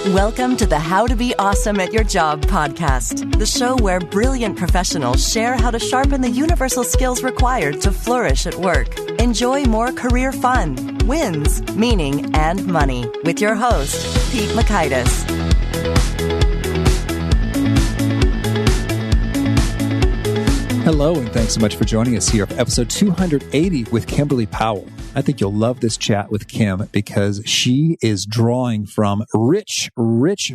Welcome to the How to Be Awesome at Your Job podcast, the show where brilliant professionals share how to sharpen the universal skills required to flourish at work. Enjoy more career fun, wins, meaning, and money with your host, Pete Makaitis. Hello, and thanks so much for joining us here for episode 280 with Kimberly Powell. I think you'll love this chat with Kim because she is drawing from rich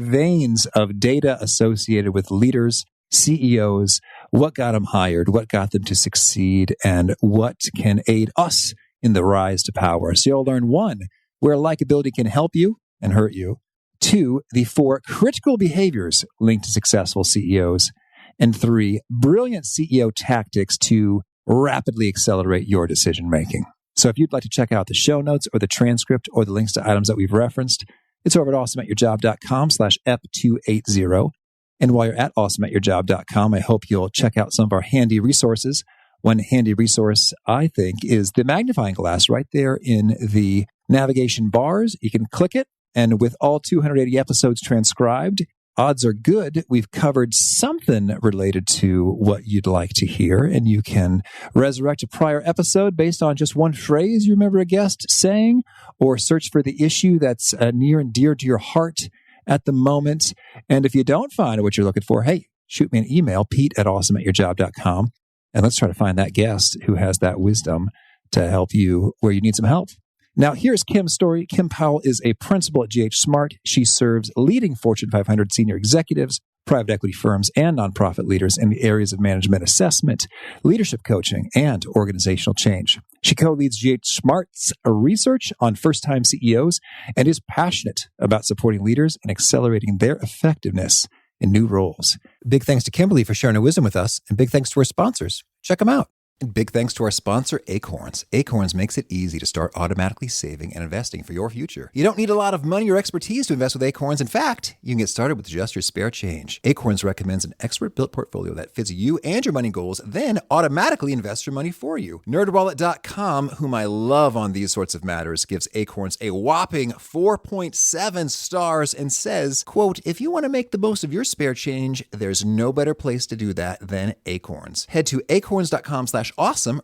veins of data associated with leaders, CEOs, what got them hired, what got them to succeed, and what can aid us in the rise to power. So you'll learn 1, where likability can help you and hurt you. 2, the 4 critical behaviors linked to successful CEOs. And 3, brilliant CEO tactics to rapidly accelerate your decision making. So if you'd like to check out the show notes or the transcript or the links to items that we've referenced, it's over at awesomeatyourjob.com/ep280. And while you're at awesomeatyourjob.com, I hope you'll check out some of our handy resources. One handy resource, I think, is the magnifying glass right there in the navigation bars. You can click it, and with all 280 episodes transcribed, odds are good we've covered something related to what you'd like to hear, and you can resurrect a prior episode based on just one phrase you remember a guest saying, or search for the issue that's near and dear to your heart at the moment. And if you don't find what you're looking for, hey, shoot me an email, pete@awesomeatyourjob.com, and let's try to find that guest who has that wisdom to help you where you need some help. Now, here's Kim's story. Kim Powell is a principal at ghSMART. She serves leading Fortune 500 senior executives, private equity firms, and nonprofit leaders in the areas of management assessment, leadership coaching, and organizational change. She co-leads ghSMART's research on first-time CEOs and is passionate about supporting leaders and accelerating their effectiveness in new roles. Big thanks to Kimberly for sharing her wisdom with us, and big thanks to our sponsors. Check them out. And big thanks to our sponsor, Acorns. Acorns makes it easy to start automatically saving and investing for your future. You don't need a lot of money or expertise to invest with Acorns. In fact, you can get started with just your spare change. Acorns recommends an expert-built portfolio that fits you and your money goals, then automatically invests your money for you. NerdWallet.com, whom I love on these sorts of matters, gives Acorns a whopping 4.7 stars and says, quote, if you want to make the most of your spare change, there's no better place to do that than Acorns. Head to acorns.com/awesome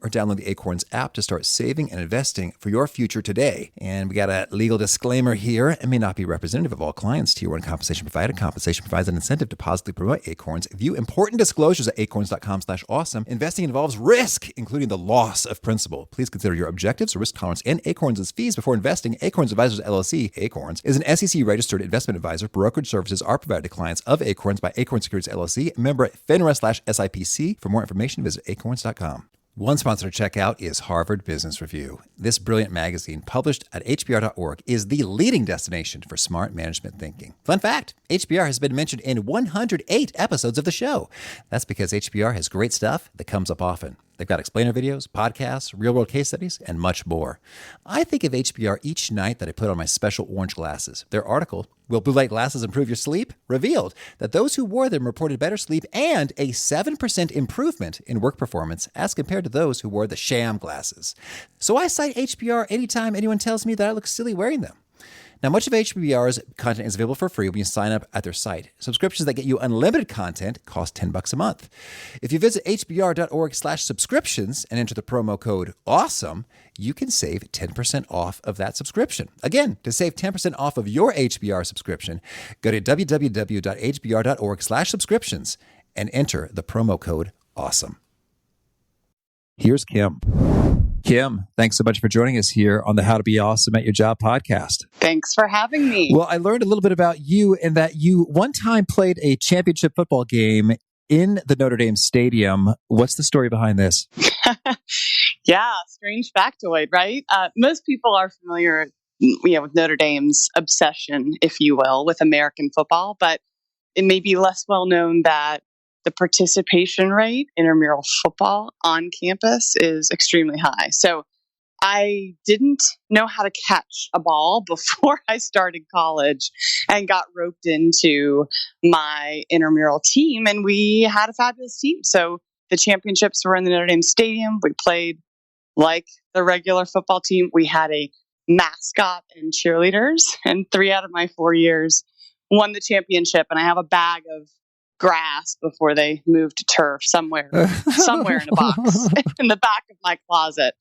or download the Acorns app to start saving and investing for your future today. And we got a legal disclaimer here. It may not be representative of all clients. Tier 1 compensation provided. Compensation provides an incentive to positively promote Acorns. View important disclosures at acorns.com/awesome. Investing involves risk, including the loss of principal. Please consider your objectives, risk tolerance, and Acorns' fees before investing. Acorns Advisors LLC, Acorns, is an SEC-registered investment advisor. Brokerage services are provided to clients of Acorns by Acorns Securities LLC, member FINRA/SIPC. For more information, visit acorns.com. One sponsor to check out is Harvard Business Review. This brilliant magazine, published at hbr.org, is the leading destination for smart management thinking. Fun fact, HBR has been mentioned in 108 episodes of the show. That's because HBR has great stuff that comes up often. They've got explainer videos, podcasts, real-world case studies, and much more. I think of HBR each night that I put on my special orange glasses. Their article, Will Blue Light Glasses Improve Your Sleep?, revealed that those who wore them reported better sleep and a 7% improvement in work performance as compared to those who wore the sham glasses. So I cite HBR anytime anyone tells me that I look silly wearing them. Now, much of HBR's content is available for free when you sign up at their site. Subscriptions that get you unlimited content cost $10 a month. If you visit hbr.org/subscriptions and enter the promo code AWESOME, you can save 10% off of that subscription. Again, to save 10% off of your HBR subscription, go to www.hbr.org/subscriptions and enter the promo code AWESOME. Here's Kim. Kim, thanks so much for joining us here on the How to Be Awesome at Your Job podcast. Thanks for having me. Well, I learned a little bit about you and that you one time played a championship football game in the Notre Dame Stadium. What's the story behind this? Yeah, strange factoid, right? Most people are familiar with Notre Dame's obsession, if you will, with American football, but it may be less well known that the participation rate in intramural football on campus is extremely high. So I didn't know how to catch a ball before I started college and got roped into my intramural team, and we had a fabulous team. So the championships were in the Notre Dame Stadium. We played like the regular football team. We had a mascot and cheerleaders, and 3 out of my 4 years won the championship, and I have a bag of grass before they moved to turf somewhere in a box in the back of my closet.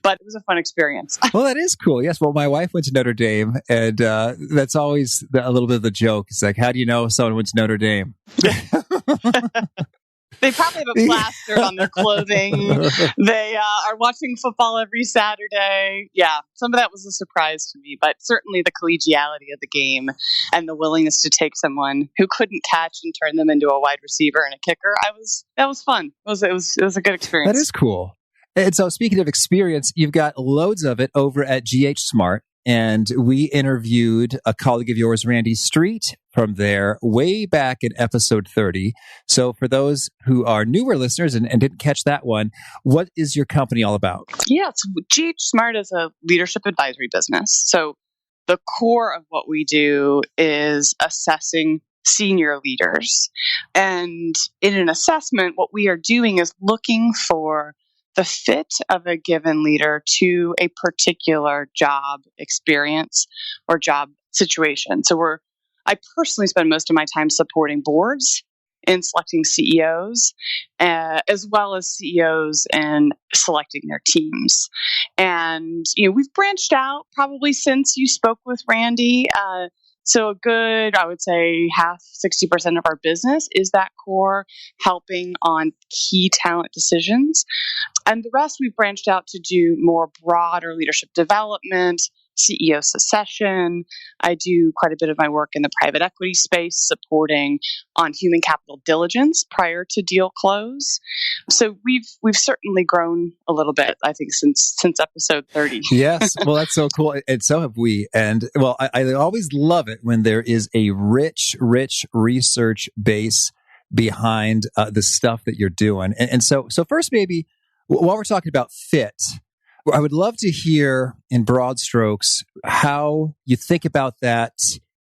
But it was a fun experience. Well, that is cool. Yes. Well, my wife went to Notre Dame, and that's always a little bit of the joke. It's like, how do you know someone went to Notre Dame? They probably have it plastered on their clothing. They are watching football every Saturday. Yeah, some of that was a surprise to me, but certainly the collegiality of the game and the willingness to take someone who couldn't catch and turn them into a wide receiver and a kicker. That was fun. It was a good experience. That is cool. And so, speaking of experience, you've got loads of it over at ghSMART. And we interviewed a colleague of yours, Randy Street, from there way back in episode 30. So for those who are newer listeners and didn't catch that one, what is your company all about? Yeah, so ghSMART is a leadership advisory business. So the core of what we do is assessing senior leaders. And in an assessment, what we are doing is looking for the fit of a given leader to a particular job experience or job situation. So I personally spend most of my time supporting boards in selecting CEOs, as well as CEOs and selecting their teams. And, we've branched out probably since you spoke with Randy. So a good, I would say 60% of our business is that core, helping on key talent decisions. And the rest we've branched out to do more broader leadership development, CEO succession. I do quite a bit of my work in the private equity space, supporting on human capital diligence prior to deal close. So we've certainly grown a little bit, I think, since episode 30. Yes, well, that's so cool, and so have we. And well, I always love it when there is a rich research base behind the stuff that you're doing. And so first, maybe while we're talking about fit, I would love to hear in broad strokes how you think about that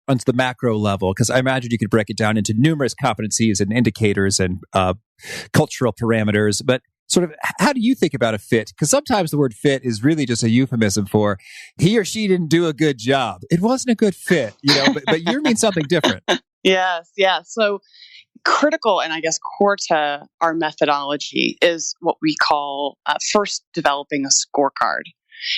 on the macro level, because I imagine you could break it down into numerous competencies and indicators and cultural parameters. But sort of, how do you think about a fit? Because sometimes the word fit is really just a euphemism for he or she didn't do a good job. It wasn't a good fit, but you mean something different. Yes. So critical and I guess core to our methodology is what we call first developing a scorecard.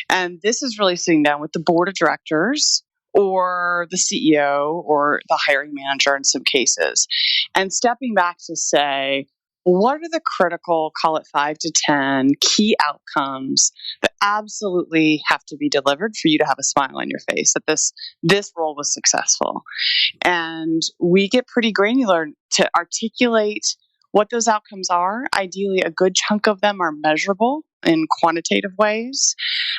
And this is really sitting down with the board of directors or the CEO or the hiring manager in some cases, and stepping back to say, what are the critical, call it 5 to 10 key outcomes that absolutely have to be delivered for you to have a smile on your face that this role was successful? And we get pretty granular to articulate what those outcomes are. Ideally, a good chunk of them are measurable in quantitative ways.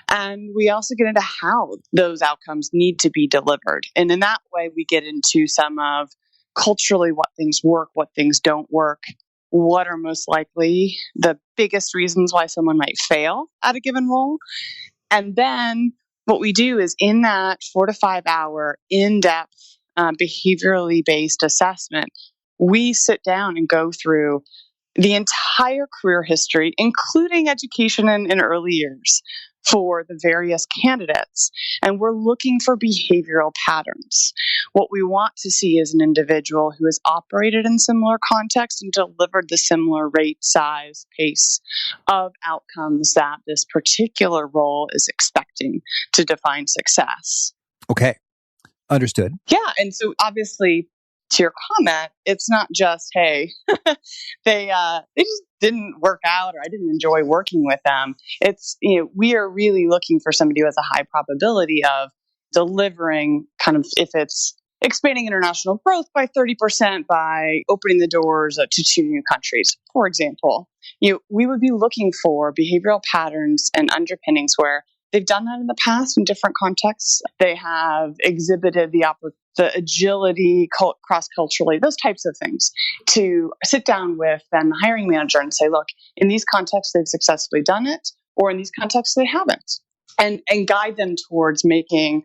And we also get into how those outcomes need to be delivered. And in that way, we get into some of culturally what things work, what things don't work, what are most likely the biggest reasons why someone might fail at a given role. And then what we do is in that 4 to 5 hour in-depth behaviorally based assessment, we sit down and go through the entire career history, including education in early years for the various candidates. And we're looking for behavioral patterns. What we want to see is an individual who has operated in similar contexts and delivered the similar rate, size, pace of outcomes that this particular role is expecting to define success. Okay. Understood. Yeah. And so obviously, to your comment, it's not just, hey, they just didn't work out or I didn't enjoy working with them. It's, we are really looking for somebody who has a high probability of delivering kind of, if it's expanding international growth by 30% by opening the doors to 2 new countries, for example. We would be looking for behavioral patterns and underpinnings where they've done that in the past in different contexts. They have exhibited the agility, cross-culturally, those types of things, to sit down with then the hiring manager and say, look, in these contexts, they've successfully done it, or in these contexts, they haven't. And guide them towards making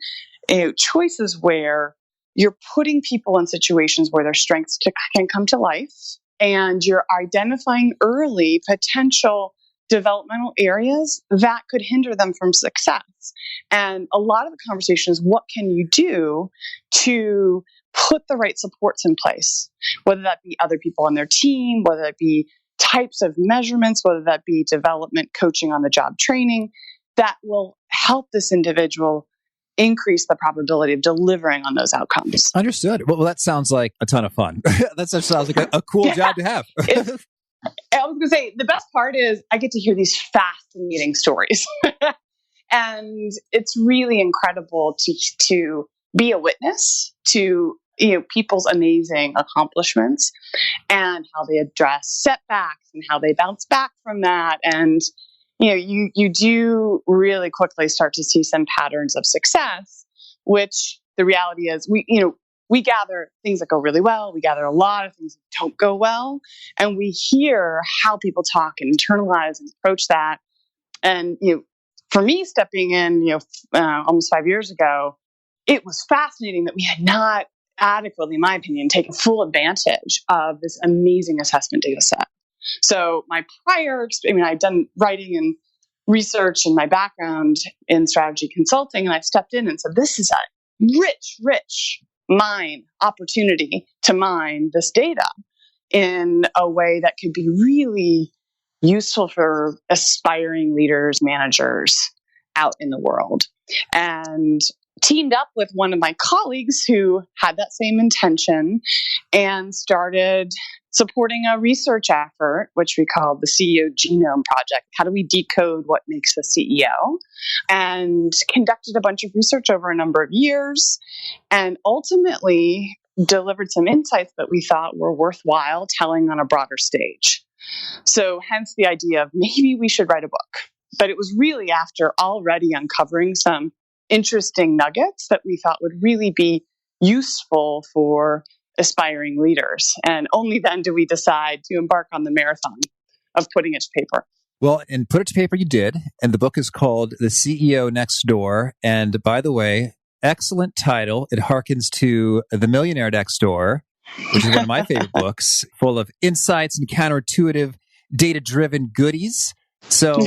choices where you're putting people in situations where their strengths can come to life, and you're identifying early potential developmental areas that could hinder them from success. And a lot of the conversation is, what can you do to put the right supports in place, whether that be other people on their team, whether that be types of measurements, whether that be development, coaching on the job training, that will help this individual increase the probability of delivering on those outcomes. Understood. Well, that sounds like a ton of fun. That sounds like a cool job to have. I was going to say, the best part is I get to hear these fascinating stories. And it's really incredible to be a witness to people's amazing accomplishments and how they address setbacks and how they bounce back from that. And you do really quickly start to see some patterns of success, which the reality is we gather things that go really well. We gather a lot of things that don't go well. And we hear how people talk and internalize and approach that. And, for me, stepping in, almost 5 years ago, it was fascinating that we had not adequately, in my opinion, taken full advantage of this amazing assessment data set. So my I'd done writing and research and my background in strategy consulting, and I stepped in and said, this is a rich opportunity to mine this data in a way that could be really useful for aspiring leaders, managers out in the world. And teamed up with one of my colleagues who had that same intention and started supporting a research effort, which we called the CEO Genome Project. How do we decode what makes a CEO? And conducted a bunch of research over a number of years and ultimately delivered some insights that we thought were worthwhile telling on a broader stage. So hence the idea of maybe we should write a book. But it was really after already uncovering some interesting nuggets that we thought would really be useful for aspiring leaders. And only then do we decide to embark on the marathon of putting it to paper. Well, and put it to paper you did. And the book is called The CEO Next Door. And by the way, excellent title. It harkens to The Millionaire Next Door, which is one of my favorite books, full of insights and counterintuitive, data-driven goodies. So,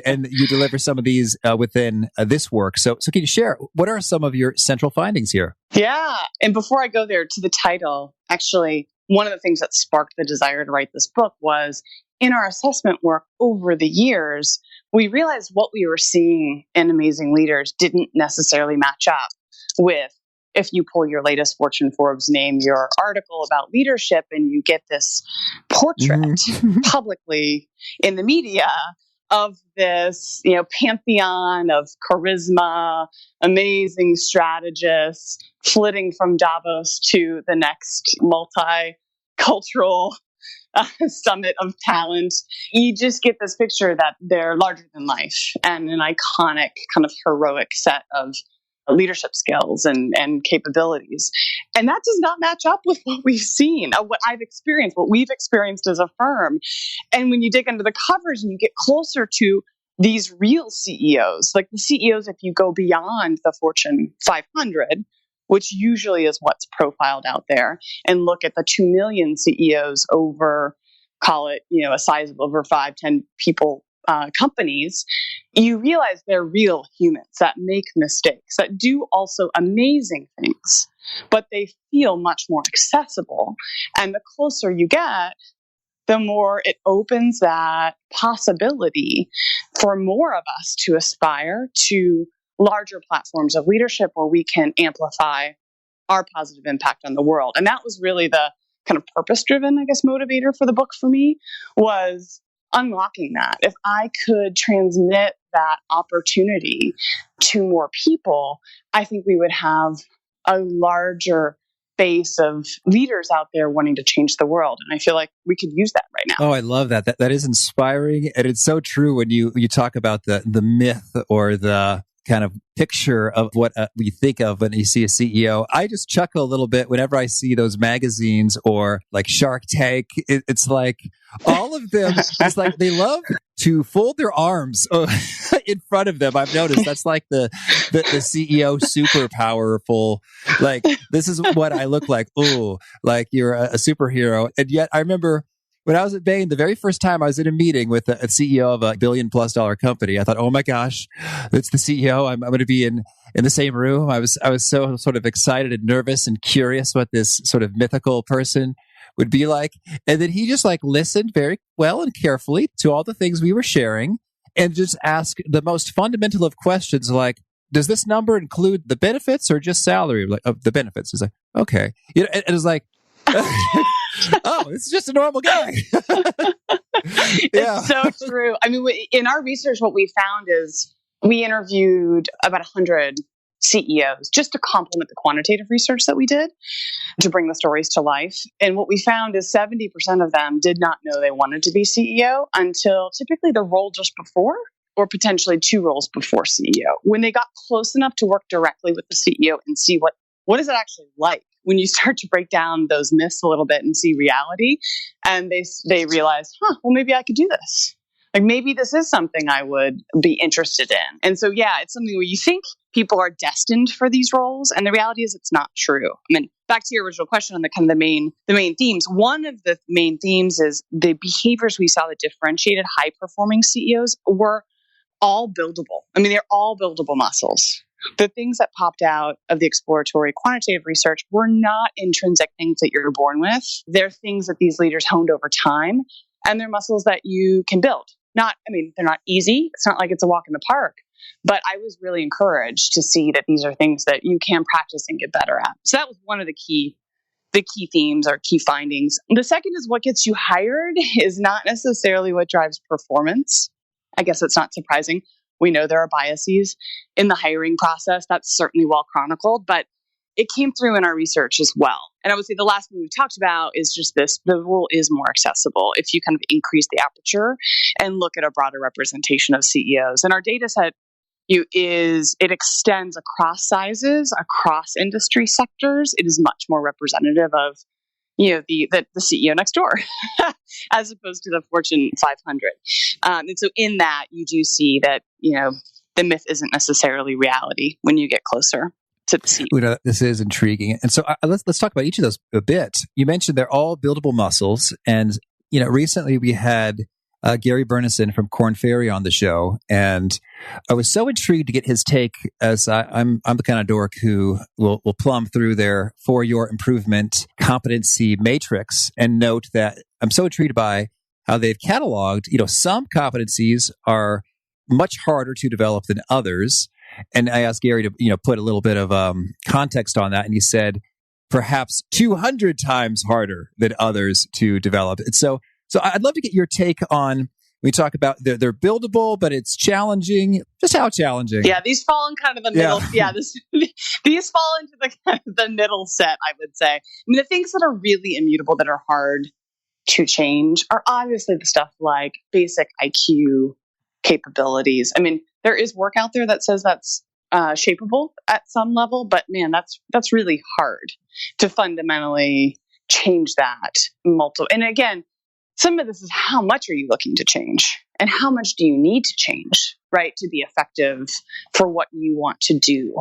and you deliver some of these within this work. So can you share, what are some of your central findings here? Yeah. And before I go there to the title, actually, one of the things that sparked the desire to write this book was in our assessment work over the years, we realized what we were seeing in amazing leaders didn't necessarily match up with, if you pull your latest Fortune Forbes name, your article about leadership, and you get this portrait publicly in the media of this, pantheon of charisma, amazing strategists, flitting from Davos to the next multicultural summit of talent. You just get this picture that they're larger than life and an iconic kind of heroic set of leadership skills and capabilities. And that does not match up with what we've seen, what I've experienced, what we've experienced as a firm. And when you dig into the covers and you get closer to these real CEOs, like the CEOs, if you go beyond the Fortune 500, which usually is what's profiled out there, and look at the 2 million CEOs over, call it, a size of over 5-10 people companies, you realize they're real humans that make mistakes, that do also amazing things, but they feel much more accessible. And the closer you get, the more it opens that possibility for more of us to aspire to larger platforms of leadership where we can amplify our positive impact on the world. And that was really the kind of purpose-driven, motivator for the book for me, was unlocking that. If I could transmit that opportunity to more people, I think we would have a larger base of leaders out there wanting to change the world. And I feel like we could use that right now. Oh, I love that. That is inspiring. And it's so true when you talk about the myth or the kind of picture of what we think of when you see a CEO. I just chuckle a little bit whenever I see those magazines or like Shark Tank. It's like all of them, it's like they love to fold their arms in front of them. I've noticed that's like the CEO super powerful. Like, this is what I look like. Oh, like you're a superhero. And yet I remember when I was at Bain, the very first time I was in a meeting with a CEO of a $1 billion+ company, I thought, oh my gosh, that's the CEO. I'm going to be in the same room. I was so sort of excited and nervous and curious what this sort of mythical person would be like. And then he just like listened very well and carefully to all the things we were sharing and just asked the most fundamental of questions like, does this number include the benefits or just salary? Like, of the benefits. It's like, okay. And it was like, oh, it's just a normal guy. It's so true. I mean, in our research, what we found is we interviewed about 100 CEOs just to complement the quantitative research that we did to bring the stories to life. And what we found is 70% of them did not know they wanted to be CEO until typically the role just before, or potentially 2 roles before CEO. When they got close enough to work directly with the CEO and see what is it actually like when you start to break down those myths a little bit and see reality, and they realize, well, maybe I could do this. Like maybe this is something I would be interested in. And so, yeah, it's something where you think people are destined for these roles, and the reality is it's not true. I mean, back to your original question on the kind of the main themes. One of the main themes is the behaviors we saw that differentiated high performing CEOs were all buildable. I mean, they're all buildable muscles. The things that popped out of the exploratory quantitative research were not intrinsic things that you're born with. They're things that these leaders honed over time, and they're muscles that you can build. They're not easy. It's not like it's a walk in the park, but I was really encouraged to see that these are things that you can practice and get better at. So that was one of the key themes or key findings. The second is what gets you hired is not necessarily what drives performance. I guess it's not surprising. We know there are biases in the hiring process. That's certainly well chronicled, but it came through in our research as well. And I would say the last thing we talked about is just this: the role is more accessible if you kind of increase the aperture and look at a broader representation of CEOs. And our data set it extends across sizes, across industry sectors. It is much more representative of the CEO next door, as opposed to the Fortune 500. And so in that, you do see that, the myth isn't necessarily reality when you get closer to the CEO. This is intriguing. And so let's talk about each of those a bit. You mentioned they're all buildable muscles. And, recently we had Gary Burnison from Korn Ferry on the show. And I was so intrigued to get his take, as I'm the kind of dork who will plumb through their For Your Improvement competency matrix and note that I'm so intrigued by how they've cataloged, some competencies are much harder to develop than others. And I asked Gary to, put a little bit of context on that. And he said, perhaps 200 times harder than others to develop. And so I'd love to get your take on, we talk about they're buildable, but it's challenging. Just how challenging? Yeah, these fall in kind of the middle. Yeah, these fall into the middle set, I would say. I mean, the things that are really immutable that are hard to change are obviously the stuff like basic IQ capabilities. I mean, there is work out there that says that's shapeable at some level, but man, that's really hard to fundamentally change that And again, some of this is how much are you looking to change and how much do you need to change, right, to be effective for what you want to do.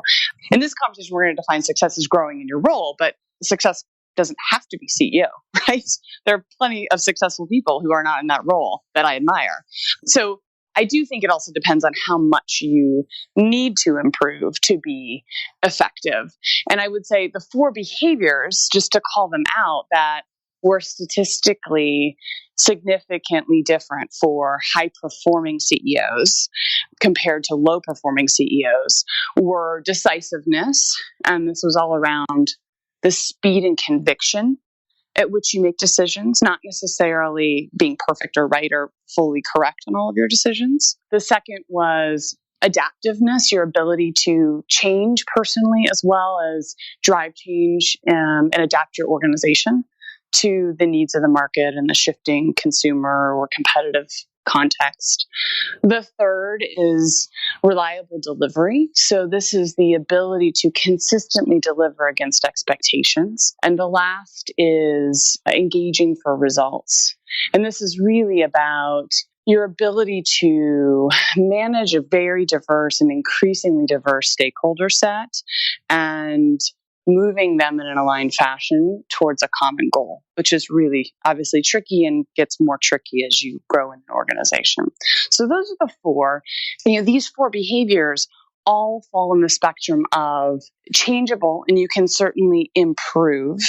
In this conversation, we're going to define success as growing in your role, but success doesn't have to be CEO, right? There are plenty of successful people who are not in that role that I admire. So I do think it also depends on how much you need to improve to be effective. And I would say the 4 behaviors, just to call them out, that were statistically significantly different for high-performing CEOs compared to low-performing CEOs were decisiveness, and this was all around the speed and conviction at which you make decisions, not necessarily being perfect or right or fully correct in all of your decisions. The second was adaptiveness, your ability to change personally as well as drive change and adapt your organization to the needs of the market and the shifting consumer or competitive context. The third is reliable delivery. So this is the ability to consistently deliver against expectations. And the last is engaging for results. And this is really about your ability to manage a very diverse and increasingly diverse stakeholder set and moving them in an aligned fashion towards a common goal, which is really obviously tricky and gets more tricky as you grow in an organization. So those are the four. These four behaviors all fall in the spectrum of changeable, and you can certainly improve.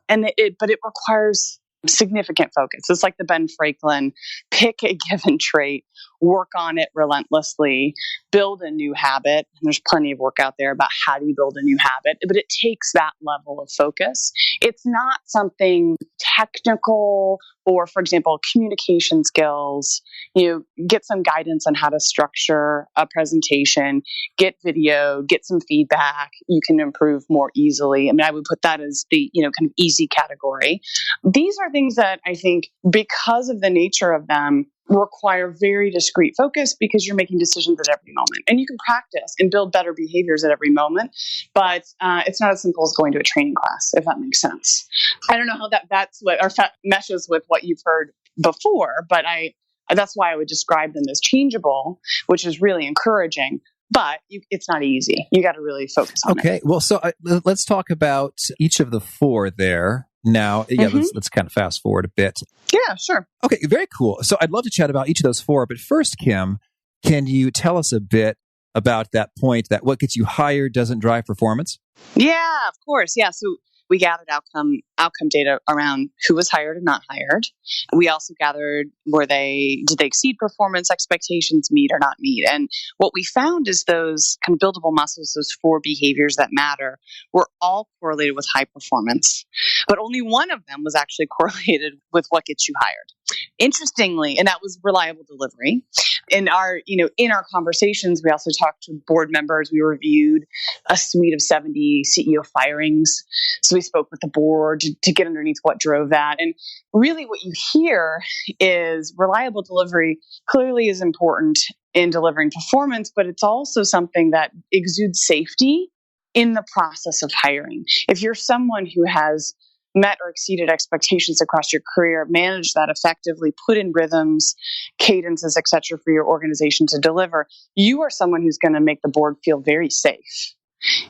But it requires significant focus. It's like the Ben Franklin, pick a given trait, work on it relentlessly, build a new habit. And there's plenty of work out there about how do you build a new habit, but it takes that level of focus. It's not something technical or, for example, communication skills. Get some guidance on how to structure a presentation, get video, get some feedback. You can improve more easily. I mean, I would put that as the, kind of easy category. These are things that I think, because of the nature of them, require very discrete focus because you're making decisions at every moment. And you can practice and build better behaviors at every moment, but it's not as simple as going to a training class, if that makes sense. I don't know how that's what or meshes with what you've heard before, but that's why I would describe them as changeable, which is really encouraging. But it's not easy. You got to really focus on it. Okay. Well, so let's talk about each of the four there. Now, let's kind of fast forward a bit. Yeah, sure. Okay, very cool. So I'd love to chat about each of those four. But first, Kim, can you tell us a bit about that point that what gets you hired doesn't drive performance? Yeah, of course. Yeah. So we gathered outcome data around who was hired and not hired. We also gathered did they exceed performance expectations, meet or not meet? And what we found is those kind of buildable muscles, those four behaviors that matter, were all correlated with high performance. But only one of them was actually correlated with what gets you hired. Interestingly, and that was reliable delivery. In our conversations, we also talked to board members. We reviewed a suite of 70 CEO firings. So we spoke with the board to get underneath what drove that. And really what you hear is reliable delivery clearly is important in delivering performance, but it's also something that exudes safety in the process of hiring. If you're someone who has met or exceeded expectations across your career, manage that effectively, put in rhythms, cadences, et cetera, for your organization to deliver, you are someone who's going to make the board feel very safe.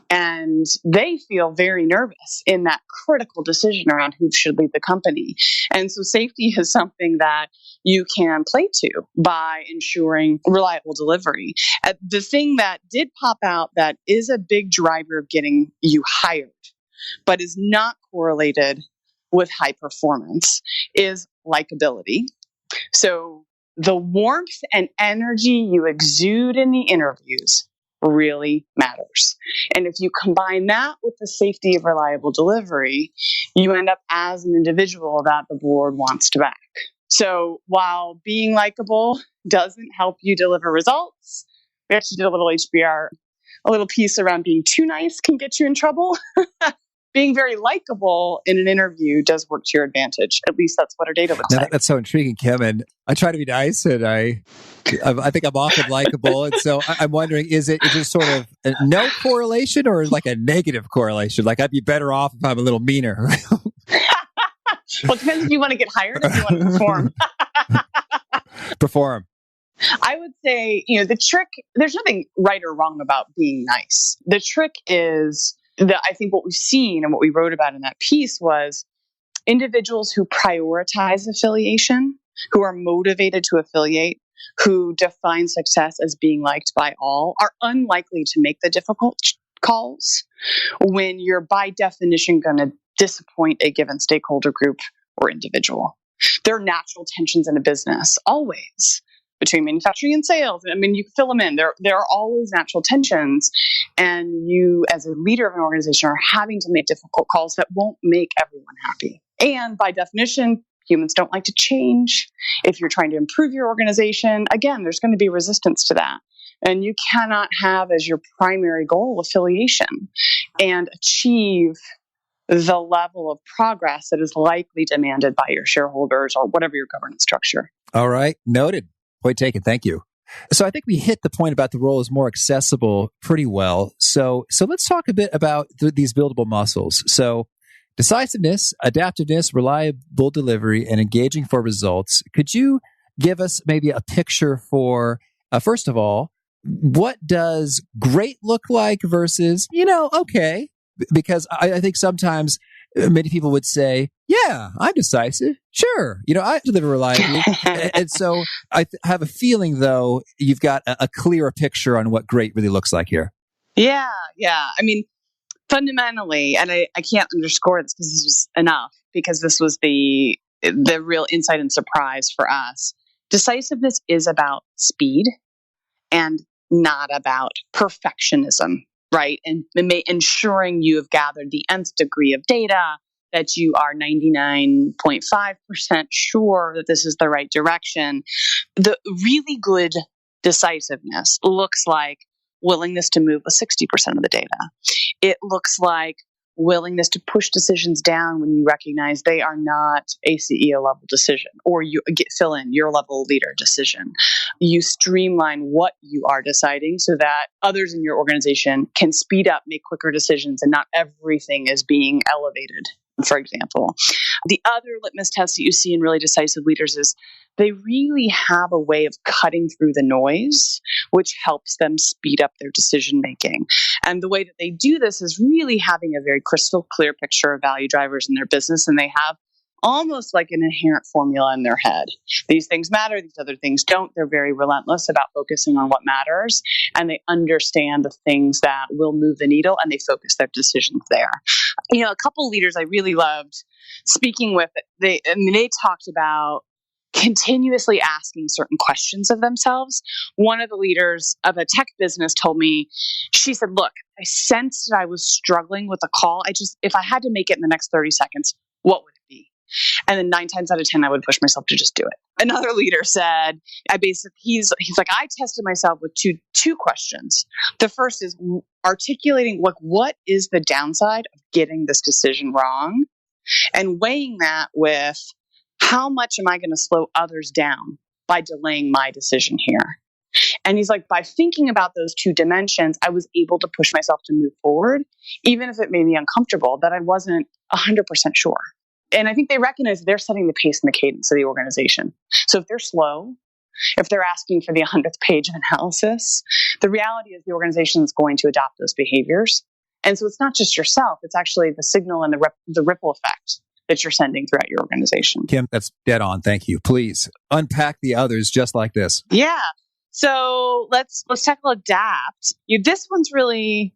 And they feel very nervous in that critical decision around who should lead the company. And so safety is something that you can play to by ensuring reliable delivery. The thing that did pop out that is a big driver of getting you hired, but is not correlated with high performance, is likability. So the warmth and energy you exude in the interviews really matters. And if you combine that with the safety of reliable delivery, you end up as an individual that the board wants to back. So while being likable doesn't help you deliver results, we actually did a little HBR, a little piece around being too nice can get you in trouble. Being very likable in an interview does work to your advantage. At least that's what our data would say. That's so intriguing, Kim. And I try to be nice, and I think I'm often likable. And so I'm wondering, is it just sort of a no correlation or like a negative correlation? Like I'd be better off if I'm a little meaner. Well, it depends if you want to get hired or if you want to perform. Perform. I would say, the trick, there's nothing right or wrong about being nice. The trick is that I think what we've seen and what we wrote about in that piece was individuals who prioritize affiliation, who are motivated to affiliate, who define success as being liked by all, are unlikely to make the difficult calls when you're by definition going to disappoint a given stakeholder group or individual. There are natural tensions in a business, always, between manufacturing and sales. I mean, you can fill them in. There are always natural tensions. And you, as a leader of an organization, are having to make difficult calls that won't make everyone happy. And by definition, humans don't like to change. If you're trying to improve your organization, again, there's going to be resistance to that. And you cannot have as your primary goal affiliation and achieve the level of progress that is likely demanded by your shareholders or whatever your governance structure. All right. Noted. Point taken. Thank you. So I think we hit the point about the role is more accessible pretty well. So let's talk a bit about these buildable muscles. So decisiveness, adaptiveness, reliable delivery, and engaging for results. Could you give us maybe a picture for, first of all, what does great look like versus, okay? Because I think sometimes many people would say, yeah, I'm decisive. Sure. I deliver reliably. And so I have a feeling, though, you've got a clearer picture on what great really looks like here. Yeah. I mean, fundamentally, and I can't underscore this because this was enough, because this was the real insight and surprise for us. Decisiveness is about speed and not about perfectionism, right? And ensuring you have gathered the nth degree of data, that you are 99.5% sure that this is the right direction. The really good decisiveness looks like willingness to move with 60% of the data. It looks like willingness to push decisions down when you recognize they are not a CEO level decision, or you fill in your level leader decision. You streamline what you are deciding so that others in your organization can speed up, make quicker decisions, and not everything is being elevated, for example. The other litmus test that you see in really decisive leaders is they really have a way of cutting through the noise, which helps them speed up their decision making. And the way that they do this is really having a very crystal clear picture of value drivers in their business, and they have almost like an inherent formula in their head. These things matter, these other things don't. They're very relentless about focusing on what matters, and they understand the things that will move the needle, and they focus their decisions there. A couple leaders I really loved speaking with, they talked about continuously asking certain questions of themselves. One of the leaders of a tech business told me, she said, look, I sensed that I was struggling with a call. If I had to make it in the next 30 seconds, what would it be? And then 9 times out of 10, I would push myself to just do it. Another leader said, he's like, I tested myself with two questions. The first is articulating, what is the downside of getting this decision wrong? And weighing that with, how much am I going to slow others down by delaying my decision here? And he's like, by thinking about those two dimensions, I was able to push myself to move forward, even if it made me uncomfortable, that I wasn't 100% sure. And I think they recognize they're setting the pace and the cadence of the organization. So if they're slow, if they're asking for the 100th page of analysis, the reality is the organization is going to adopt those behaviors. And so it's not just yourself, it's actually the signal and the ripple effect that you're sending throughout your organization. Kim, that's dead on. Thank you. Please unpack the others just like this. Yeah. So let's tackle adapt. This one's really,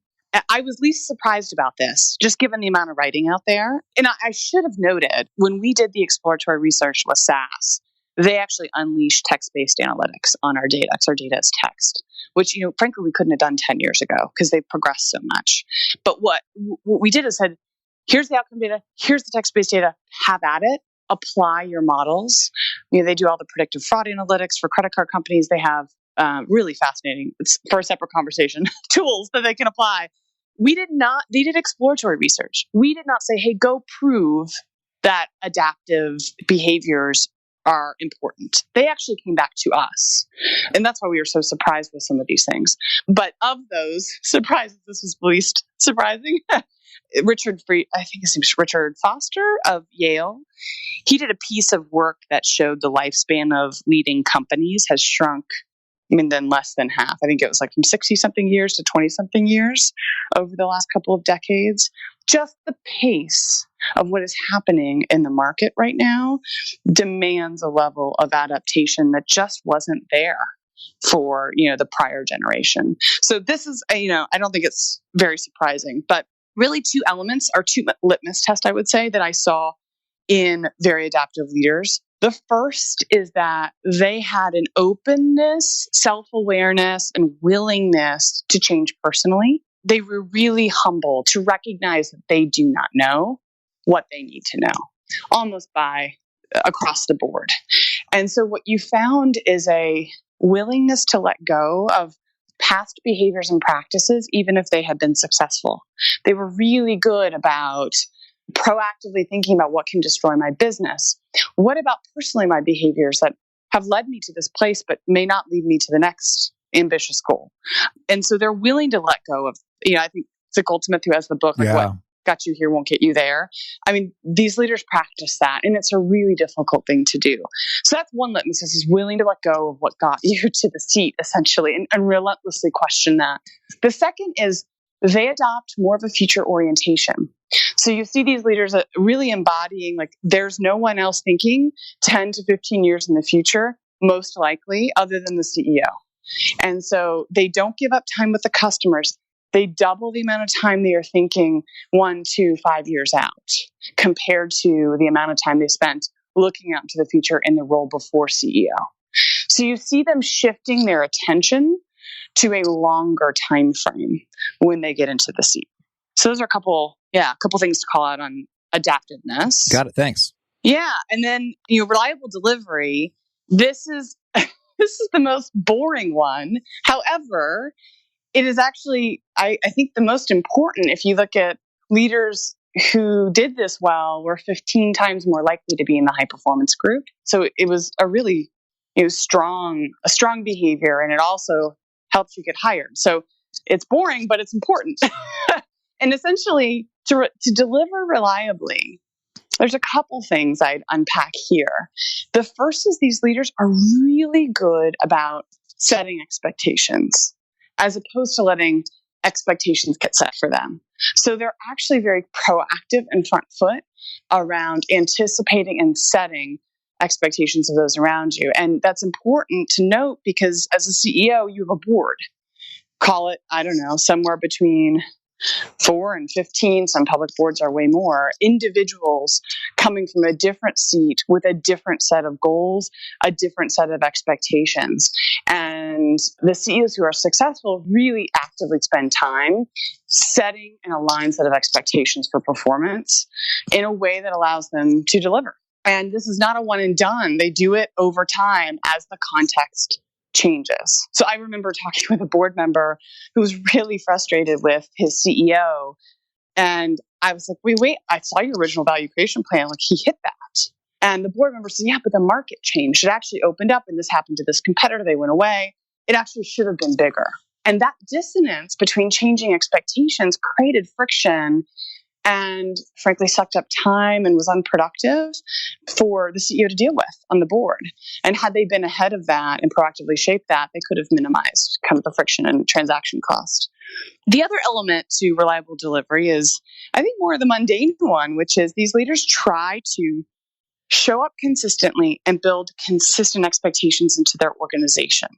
I was least surprised about this, just given the amount of writing out there. And I should have noted, when we did the exploratory research with SAS, they actually unleashed text-based analytics on our data, because our data is text, which, frankly, we couldn't have done 10 years ago because they've progressed so much. But what we did is said, here's the outcome data, here's the text-based data, have at it, apply your models. They do all the predictive fraud analytics for credit card companies. They have really fascinating, it's for a separate conversation, tools that they can apply. They did exploratory research. We did not say, hey, go prove that adaptive behaviors are important. They actually came back to us. And that's why we were so surprised with some of these things. But of those surprises, this was least surprising. Richard Foster of Yale, he did a piece of work that showed the lifespan of leading companies has shrunk, then less than half. I think it was like from 60-something years to 20-something years over the last couple of decades. Just the pace of what is happening in the market right now demands a level of adaptation that just wasn't there for, the prior generation. So this is, I don't think it's very surprising, but really two elements or two litmus tests, I would say, that I saw in very adaptive leaders. The first is that they had an openness, self-awareness, and willingness to change personally. They were really humble to recognize that they do not know what they need to know, almost by across the board. And so what you found is a willingness to let go of past behaviors and practices, even if they had been successful. They were really good about proactively thinking about what can destroy my business. What about personally my behaviors that have led me to this place, but may not lead me to the next ambitious goal? And so they're willing to let go of, I think Vic Goldsmith, who has the book, what got you here won't get you there. These leaders practice that, and it's a really difficult thing to do. So that's one litmus, is willing to let go of what got you to the seat, essentially, and relentlessly question that. The second is they adopt more of a future orientation. So you see these leaders really embodying, like, there's no one else thinking 10 to 15 years in the future, most likely, other than the CEO. And so they don't give up time with the customers. They double the amount of time they are thinking 1 to 5 years out compared to the amount of time they spent looking out into the future in the role before CEO. So you see them shifting their attention to a longer time frame when they get into the seat. So those are a couple things to call out on adaptiveness. Got it. Thanks. Yeah. And then, reliable delivery. This is the most boring one. However, it is actually, I think, the most important. If you look at leaders who did this well, were 15 times more likely to be in the high performance group. So it was a really strong behavior, and it also helps you get hired. So it's boring, but it's important. And essentially, to deliver reliably, there's a couple things I'd unpack here. The first is these leaders are really good about setting expectations, as opposed to letting expectations get set for them. So they're actually very proactive and front foot around anticipating and setting expectations of those around you. And that's important to note because as a CEO, you have a board. Call it, I don't know, somewhere between 4 and 15, some public boards are way more, individuals coming from a different seat with a different set of goals, a different set of expectations. And the CEOs who are successful really actively spend time setting an aligned set of expectations for performance in a way that allows them to deliver. And this is not a one and done. They do it over time as the context changes. So I remember talking with a board member who was really frustrated with his CEO. And I was like, wait, I saw your original value creation plan. Like, he hit that. And the board member said, yeah, but the market changed. It actually opened up and this happened to this competitor. They went away. It actually should have been bigger. And that dissonance between changing expectations created friction and frankly sucked up time and was unproductive for the CEO to deal with on the board. And had they been ahead of that and proactively shaped that, they could have minimized kind of the friction and transaction cost. The other element to reliable delivery is, I think, more of the mundane one, which is these leaders try to show up consistently and build consistent expectations into their organization.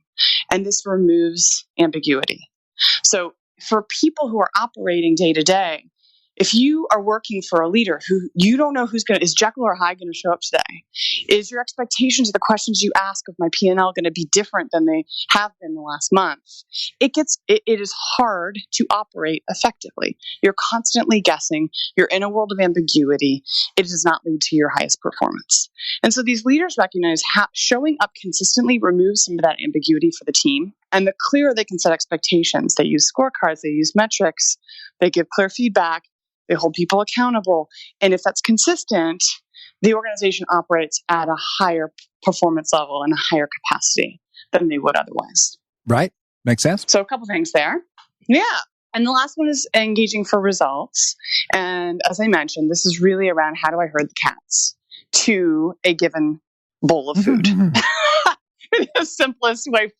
And this removes ambiguity. So for people who are operating day to day, if you are working for a leader who you don't know is Jekyll or Hyde going to show up today? Is your expectations of the questions you ask of my P&L going to be different than they have been the last month? It is hard to operate effectively. You're constantly guessing. You're in a world of ambiguity. It does not lead to your highest performance. And so these leaders recognize showing up consistently removes some of that ambiguity for the team. And the clearer they can set expectations, they use scorecards, they use metrics, they give clear feedback, they hold people accountable. And if that's consistent, the organization operates at a higher performance level and a higher capacity than they would otherwise. Right. Makes sense. So a couple things there. Yeah. And the last one is engaging for results. And as I mentioned, this is really around how do I herd the cats to a given bowl of food. The simplest way.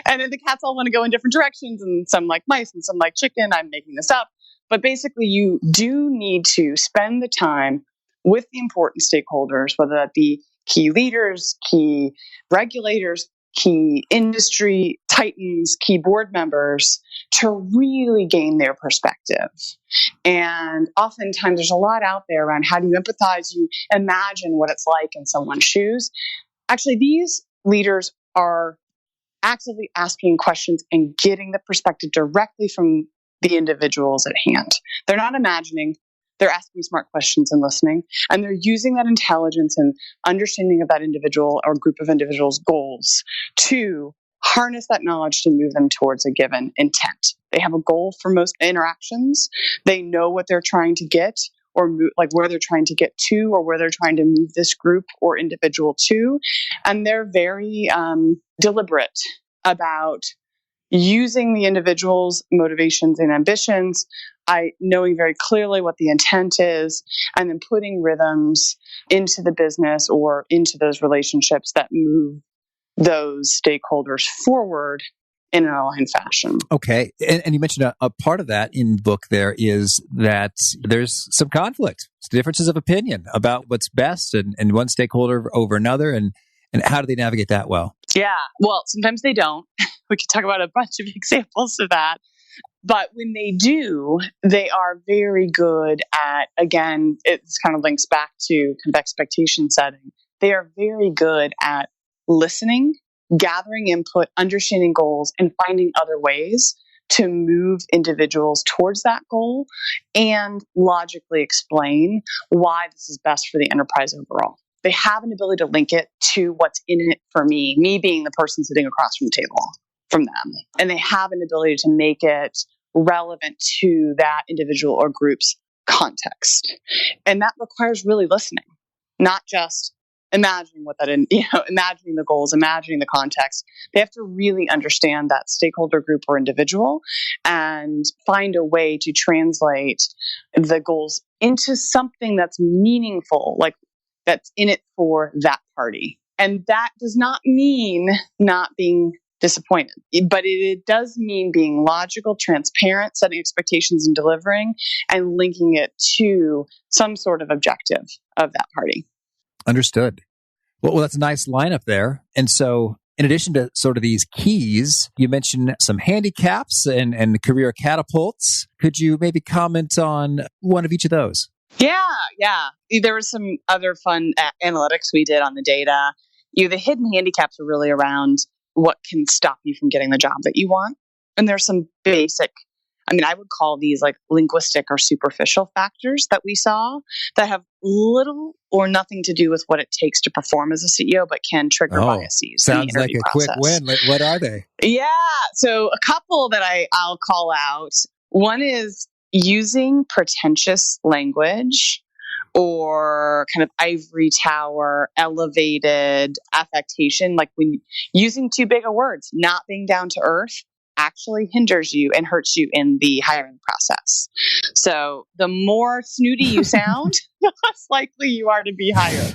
And then the cats all want to go in different directions, and some like mice and some like chicken. I'm making this up. But basically, you do need to spend the time with the important stakeholders, whether that be key leaders, key regulators, key industry titans, key board members, to really gain their perspective. And oftentimes there's a lot out there around how do you empathize, you imagine what it's like in someone's shoes. Actually, these leaders are actively asking questions and getting the perspective directly from the individuals at hand. They're not imagining, they're asking smart questions and listening, and they're using that intelligence and understanding of that individual or group of individuals' goals to harness that knowledge to move them towards a given intent. They have a goal for most interactions. They know what they're trying to get or like where they're trying to get to or where they're trying to move this group or individual to. And they're very deliberate about using the individual's motivations and ambitions, knowing very clearly what the intent is, and then putting rhythms into the business or into those relationships that move those stakeholders forward in an aligned fashion. Okay. And you mentioned a part of that in the book there is that there's some conflict, differences of opinion about what's best and one stakeholder over another. And how do they navigate that well? Yeah. Well, sometimes they don't. We could talk about a bunch of examples of that. But when they do, they are very good at, again, it kind of links back to kind of expectation setting. They are very good at listening, gathering input, understanding goals, and finding other ways to move individuals towards that goal and logically explain why this is best for the enterprise overall. They have an ability to link it to what's in it for me being the person sitting across from the table from them. And they have an ability to make it relevant to that individual or group's context. And that requires really listening, not just imagining imagining the goals, imagining the context. They have to really understand that stakeholder group or individual and find a way to translate the goals into something that's meaningful, like that's in it for that party. And that does not mean not being disappointed, but it does mean being logical, transparent, setting expectations and delivering, and linking it to some sort of objective of that party. Understood. Well, that's a nice lineup there. And so in addition to sort of these keys, you mentioned some handicaps and career catapults. Could you maybe comment on one of each of those? Yeah. There was some other fun analytics we did on the data. The hidden handicaps are really around what can stop you from getting the job that you want. And there's some basic, I would call these like linguistic or superficial factors that we saw that have little or nothing to do with what it takes to perform as a CEO, but can trigger biases. Sounds like a quick win. What are they? Yeah. So a couple that I'll call out. One is using pretentious language or kind of ivory tower, elevated affectation, like when using too big of words, not being down to earth, actually hinders you and hurts you in the hiring process. So the more snooty you sound, the less likely you are to be hired.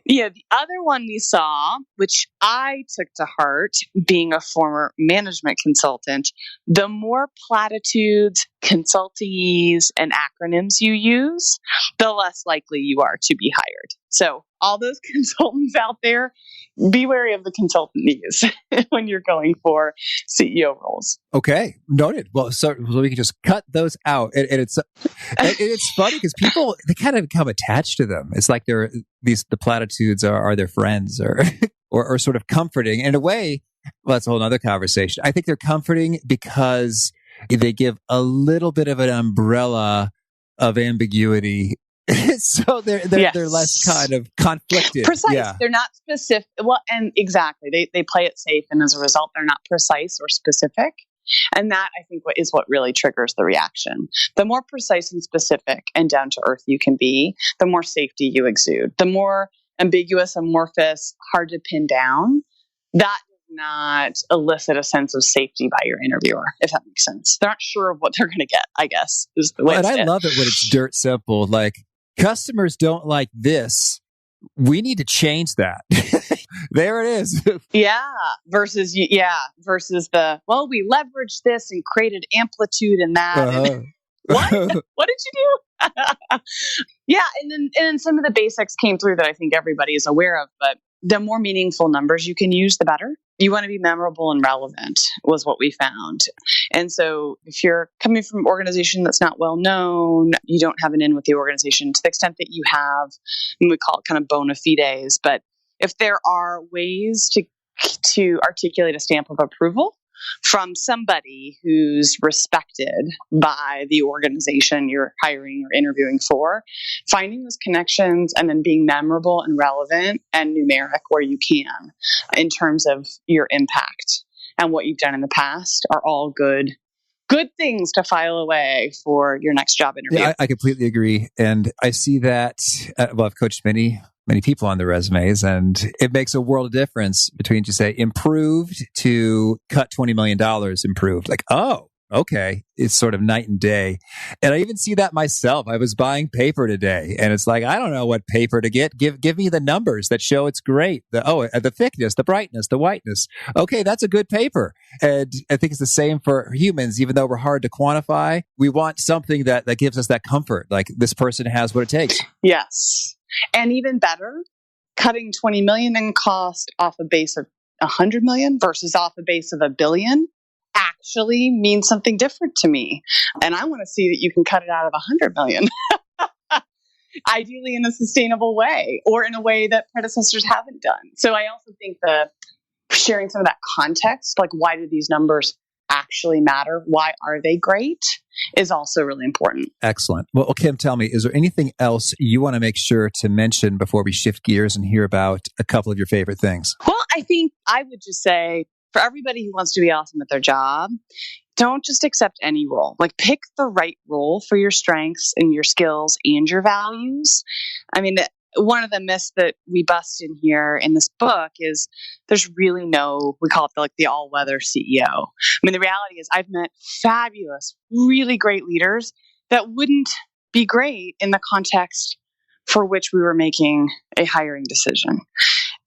The other one we saw, which I took to heart, being a former management consultant, the more platitudes, consultees, and acronyms you use, the less likely you are to be hired. So all those consultants out there, be wary of the consultancies when you're going for CEO roles. Okay, noted. Well, so we can just cut those out. And it's funny because people, they kind of become attached to them. It's like the platitudes are their friends or sort of comforting. In a way, well, that's a whole other conversation. I think they're comforting because they give a little bit of an umbrella of ambiguity. So they're less kind of conflicted. Precise. Yeah. They're not specific. Well, and exactly. They play it safe. And as a result, they're not precise or specific. And that, I think, is what really triggers the reaction. The more precise and specific and down to earth you can be, the more safety you exude. The more ambiguous, amorphous, hard to pin down, that does not elicit a sense of safety by your interviewer, if that makes sense. They're not sure of what they're going to get, I guess, is the way and I love it when it's dirt simple. Like, customers don't like this. We need to change that. There it is. Versus the, well, we leveraged this and created amplitude in that. And what? What did you do? And then some of the basics came through that I think everybody is aware of, but the more meaningful numbers you can use, the better. You want to be memorable and relevant was what we found. And so if you're coming from an organization that's not well known, you don't have an in with the organization to the extent that you have, we call it kind of bona fides. But if there are ways to articulate a stamp of approval from somebody who's respected by the organization you're hiring or interviewing for, finding those connections and then being memorable and relevant and numeric where you can in terms of your impact and what you've done in the past are all good things to file away for your next job interview. Yeah, I completely agree. And I see that, I've coached many people on their resumes, and it makes a world of difference between, to say, improved to cut $20 million improved. Like, okay, it's sort of night and day. And I even see that myself. I was buying paper today, and it's like, I don't know what paper to get. Give me the numbers that show it's great. The thickness, the brightness, the whiteness. Okay, that's a good paper. And I think it's the same for humans. Even though we're hard to quantify, we want something that gives us that comfort. Like, this person has what it takes. Yes. And even better, cutting 20 million in cost off a base of 100 million versus off a base of $1 billion actually means something different to me. And I want to see that you can cut it out of 100 million, ideally in a sustainable way or in a way that predecessors haven't done. So I also think that sharing some of that context, like, why do these numbers actually matter? Why are they great? Is also really important. Excellent. Well, Kim, tell me, is there anything else you want to make sure to mention before we shift gears and hear about a couple of your favorite things? Well, I think I would just say, for everybody who wants to be awesome at their job, don't just accept any role. Like, pick the right role for your strengths and your skills and your values. I mean, one of the myths that we bust in here in this book is there's really no, we call it the all-weather CEO. I mean, the reality is I've met fabulous, really great leaders that wouldn't be great in the context for which we were making a hiring decision.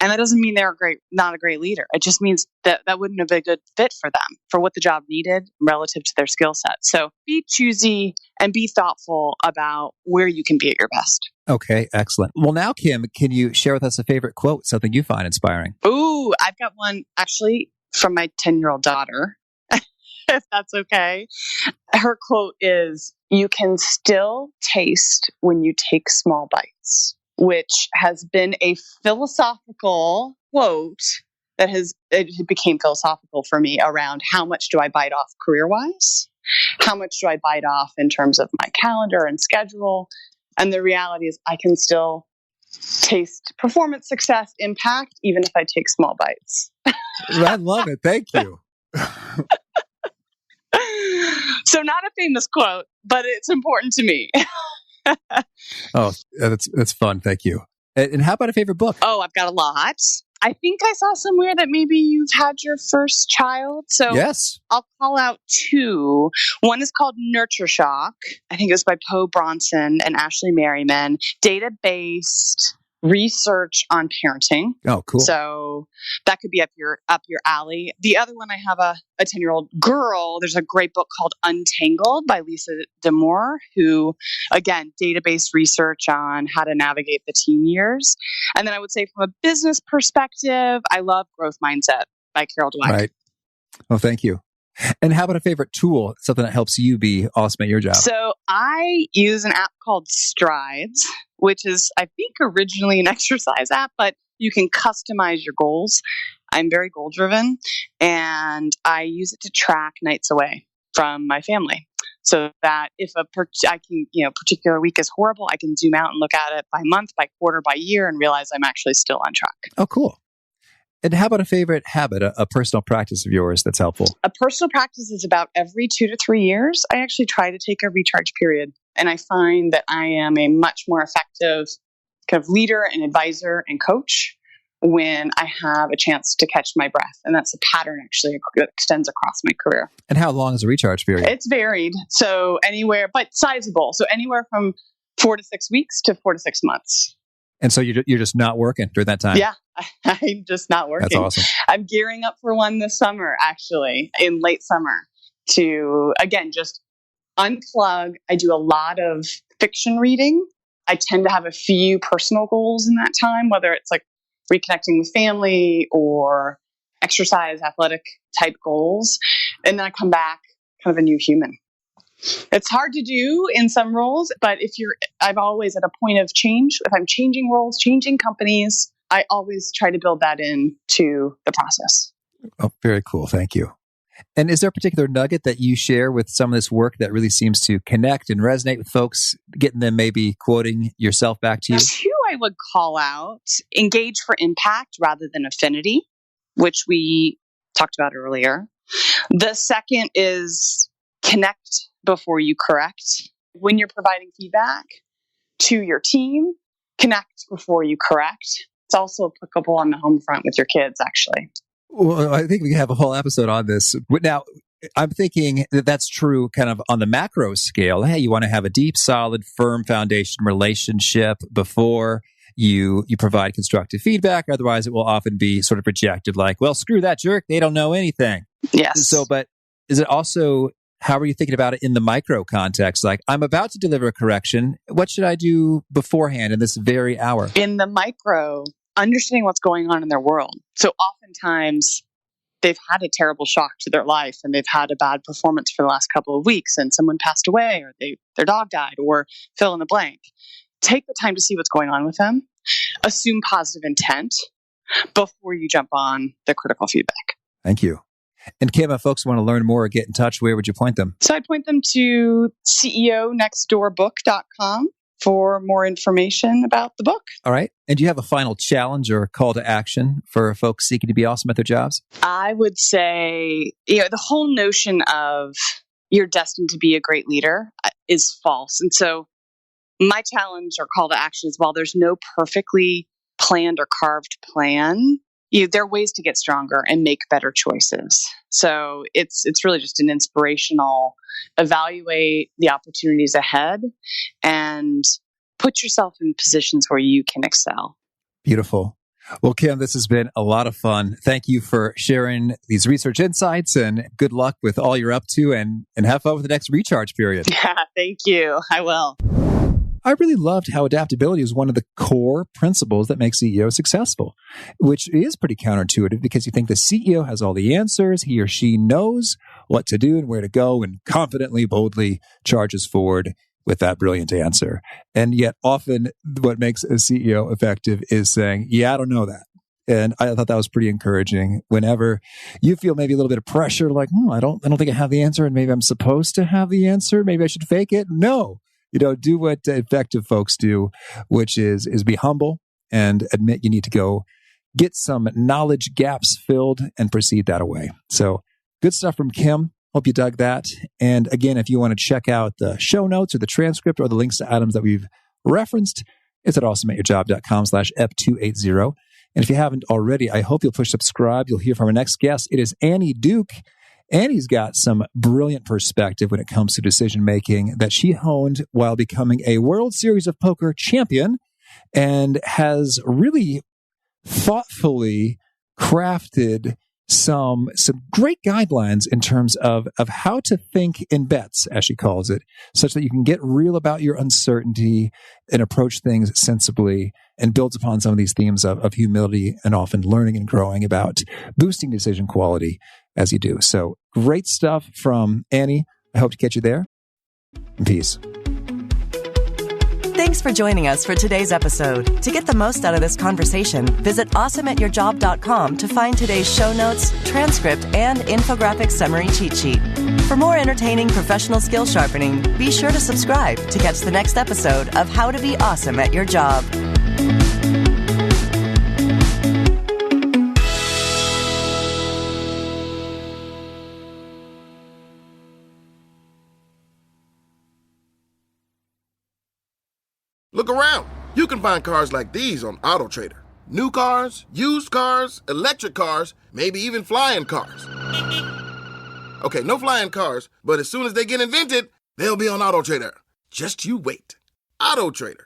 And that doesn't mean they're not a great leader. It just means that wouldn't have been a good fit for them, for what the job needed relative to their skill set. So be choosy and be thoughtful about where you can be at your best. Okay, excellent. Well, now, Kim, can you share with us a favorite quote, something you find inspiring? Ooh, I've got one actually from my 10-year-old daughter, if that's okay. Her quote is, "You can still taste when you take small bites," which has been a philosophical quote that it became philosophical for me around how much do I bite off career-wise? How much do I bite off in terms of my calendar and schedule? And the reality is I can still taste performance, success, impact, even if I take small bites. I love it. Thank you. So not a famous quote, but it's important to me. Oh, that's fun. Thank you. And how about a favorite book? Oh, I've got a lot. I think I saw somewhere that maybe you've had your first child. So yes, I'll call out two. One is called Nurture Shock. I think it was by Poe Bronson and Ashley Merriman. Data-based research on parenting. Oh, cool. So that could be up your alley. The other one, I have a 10-year-old girl. There's a great book called Untangled by Lisa D'Amour, who, again, database research on how to navigate the teen years. And then I would say from a business perspective, I love Growth Mindset by Carol Dweck. Right. Well, thank you. And how about a favorite tool, something that helps you be awesome at your job? So I use an app called Strides, which is, I think, originally an exercise app, but you can customize your goals. I'm very goal driven, and I use it to track nights away from my family, so that if particular week is horrible, I can zoom out and look at it by month, by quarter, by year, and realize I'm actually still on track. Oh, cool. And how about a favorite habit, a personal practice of yours that's helpful? A personal practice is about every 2 to 3 years. I actually try to take a recharge period. And I find that I am a much more effective kind of leader and advisor and coach when I have a chance to catch my breath. And that's a pattern actually that extends across my career. And how long is a recharge period? It's varied. So anywhere, but sizable. So anywhere from 4 to 6 weeks to 4 to 6 months. And so you're just not working during that time? Yeah, I'm just not working. That's awesome. I'm gearing up for one this summer, actually, in late summer, to, again, just unplug. I do a lot of fiction reading. I tend to have a few personal goals in that time, whether it's like reconnecting with family or exercise, athletic type goals. And then I come back kind of a new human. It's hard to do in some roles, but I'm always at a point of change. If I'm changing roles, changing companies, I always try to build that into the process. Oh, very cool. Thank you. And is there a particular nugget that you share with some of this work that really seems to connect and resonate with folks, getting them maybe quoting yourself back to you? Two I would call out: engage for impact rather than affinity, which we talked about earlier. The second is connect before you correct. When you're providing feedback to your team, connect before you correct. It's also applicable on the home front with your kids, actually. Well, I think we have a whole episode on this. Now, I'm thinking that that's true kind of on the macro scale. Hey, you want to have a deep, solid, firm foundation relationship before you provide constructive feedback. Otherwise, it will often be sort of rejected like, well, screw that jerk. They don't know anything. Yes. So, but is it also, how are you thinking about it in the micro context? Like, I'm about to deliver a correction. What should I do beforehand in this very hour? In the micro, understanding what's going on in their world. So oftentimes they've had a terrible shock to their life and they've had a bad performance for the last couple of weeks and someone passed away or their dog died or fill in the blank. Take the time to see what's going on with them. Assume positive intent before you jump on the critical feedback. Thank you. And Kim, if folks want to learn more or get in touch, where would you point them? So I'd point them to ceonextdoorbook.com for more information about the book. All right. And do you have a final challenge or call to action for folks seeking to be awesome at their jobs? I would say, the whole notion of you're destined to be a great leader is false. And so my challenge or call to action is, while there's no perfectly planned or carved plan, there are ways to get stronger and make better choices. So it's really just an inspirational, evaluate the opportunities ahead and put yourself in positions where you can excel. Beautiful. Well, Kim, this has been a lot of fun. Thank you for sharing these research insights and good luck with all you're up to and have fun with the next recharge period. Yeah, thank you. I will. I really loved how adaptability is one of the core principles that make CEOs successful, which is pretty counterintuitive because you think the CEO has all the answers. He or she knows what to do and where to go and confidently, boldly charges forward with that brilliant answer. And yet often what makes a CEO effective is saying, yeah, I don't know that. And I thought that was pretty encouraging. Whenever you feel maybe a little bit of pressure, like, I don't think I have the answer and maybe I'm supposed to have the answer. Maybe I should fake it. No. Do what effective folks do, which is be humble and admit you need to go get some knowledge gaps filled and proceed that away. So good stuff from Kim. Hope you dug that. And again, if you want to check out the show notes or the transcript or the links to items that we've referenced, it's at awesomeatyourjob.com/ep280. And if you haven't already, I hope you'll push subscribe. You'll hear from our next guest. It is Annie Duke. Annie's got some brilliant perspective when it comes to decision making that she honed while becoming a World Series of Poker champion and has really thoughtfully crafted some great guidelines in terms of how to think in bets, as she calls it, such that you can get real about your uncertainty and approach things sensibly, and builds upon some of these themes of humility and often learning and growing about boosting decision quality as you do. So great stuff from Annie. I hope to catch you there. Peace. Thanks for joining us for today's episode. To get the most out of this conversation, visit awesomeatyourjob.com to find today's show notes, transcript, and infographic summary cheat sheet. For more entertaining professional skill sharpening, be sure to subscribe to catch the next episode of How to Be Awesome at Your Job. Look around. You can find cars like these on AutoTrader. New cars, used cars, electric cars, maybe even flying cars. Okay, no flying cars, but as soon as they get invented, they'll be on AutoTrader. Just you wait. AutoTrader.